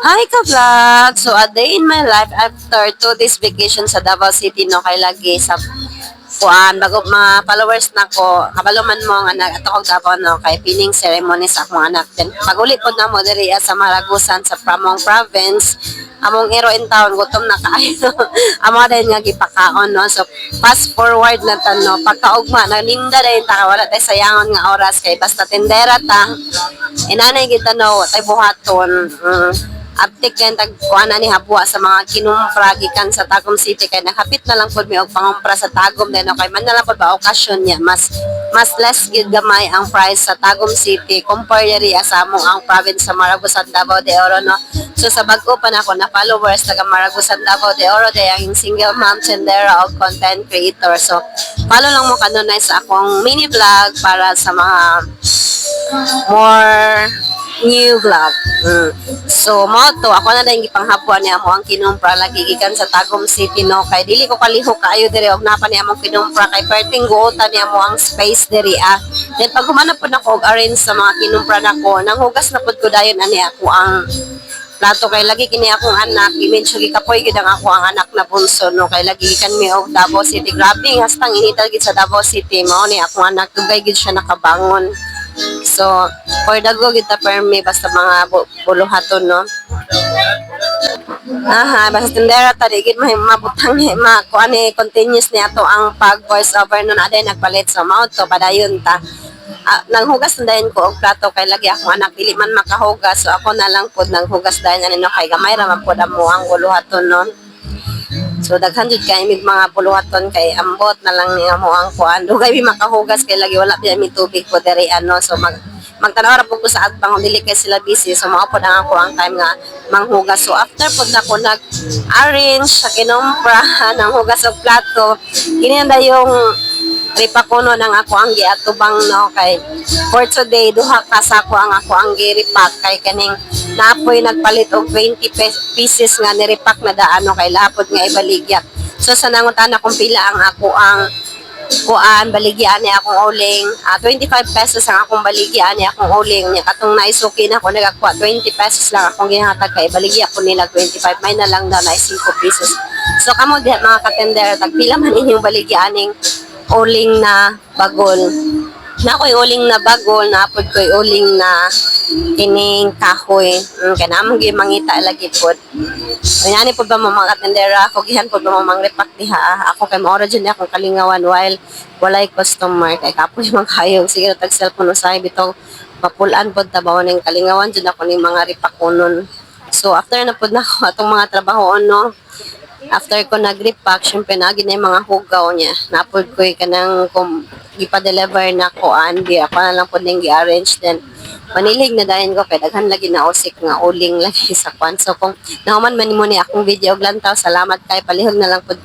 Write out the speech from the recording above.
Hi ka-vlog! So, a day in my life after 2 days vacation sa Davao City, no, kay lagi sa kuan bago mga followers na ko, kabalo man mo nga ato kog Davao, no, kay pining ceremony sa akong anak. Then, pag-uli po na mo diri sa Maragusan sa Pramong Province, among ero in town, gutom na kaayo. Amo din nga gipakaon, no. So, fast forward na ta, no, pagkaugma, naninda din ta, wala tay sayangon nga oras, kay basta tindera ta, inanay kita, no, tay buhaton. Aptik yan tagkuan na ni habuwa sa mga kinumpra gikan sa Tagum City, kay nakapit na lang pud mi og pangumpra sa Tagum din, okay man na lang pud ba okasyon niya, mas less gid gamay ang price sa Tagum City compare diri sa among ang province sa Maragusan, Davao de Oro, no. So sa bag-o pa na ako na followers taga Maragusan, Davao de Oro day ang single mom tendera of content creator. So follow lang mo kanunay sa akong mini vlog para sa mga more new vlog. So mo to ako na lang gipanghapuan niya mo ang kinumpra lagi gikan sa Tagum City, no, kay dili ko kalihok kaayo diri og napa niya among kinumpra kay perting guota niya mo ang space diri. Then pag humanap po nako og arrange sa mga kinumpra nako, nanghugas na pud ko dayon ani ako ang plato, kay lagi kini akong anak i-mention gikapoy gid ang ako ang anak na bunso, no, kay lagi kan mi og Davao City. Grabe hastang inital gid sa Davao City, mao ni akong anak dugay gid siya nakabangon. So, for dago kita permi basta mga buluhaton, no. Basta tindera ta di gid mabutang kuan ni continuous ni ato ang pag voice over no, aday nagpalit sa mouth to padayon ta. Nanghugas na dayon ko og plato, kay lagi akong anak dili man makahugas, so ako na lang pud nanghugas dayon ani, no, kay gamay ra man pud amo ang buluhaton, no. So daghan jud kay mig mga buluhaton, kay ambot na lang ni amo ang kuan. Dugay mi makahugas kay lagi wala pa mi tubig po diri, ano. So magtanaw ra po ko sa atbang dili kay sila busy, so mao pod ang ako ang time nga manghugas. So after pod na ko nag-arrange sa kinumpra ng hugas og plato, kini na yung ripakuno ng ako ang giatubang, no, kay for today duha ka sa ako ang giripak, kay kaning napoy nagpalit og 20 pieces nga niripak na daano, kay lapod nga ibaligya. So sa nangutan akong pila ang ako ang kuan baligyan ni akong uling, 25 pesos ang akong baligyan ni akong uling niya, katong naisuki na ako nagakuha 20 pesos lang akong gihatag, kay baligya ko nila 25, may na lang daw na 5 pesos. So kamo diha mga katender, tagpila man inyong baligyaning uling na bagol. Na ko'y uling na bagol, napod ko'y uling na kining kahoy. Kaya naman yung mangita lagi po. Kanyani po ba mga katendera, ako gihan po ba mga repak diha. Ako kay maura dyan akong kalingawan while walay customer. Kay kapo yung mga kayong, sige na tag-cellphone usay bitong papulaan po tabaw ng kalingawan dyan ako ng mga repak unon. So after na po na ako atong mga trabaho, no, after ko nag-repack, syempre na yung mga hugaw niya. Napod ko kanang ipa-deliver na ko, di ako na lang po nang i-arrange. Then, manilig na dahin ko, kaya daghan lagi na usik nga uling lagi sa kwan. So, kung nahuman man mo ni akong video, glantaw, salamat kay palihog na lang po.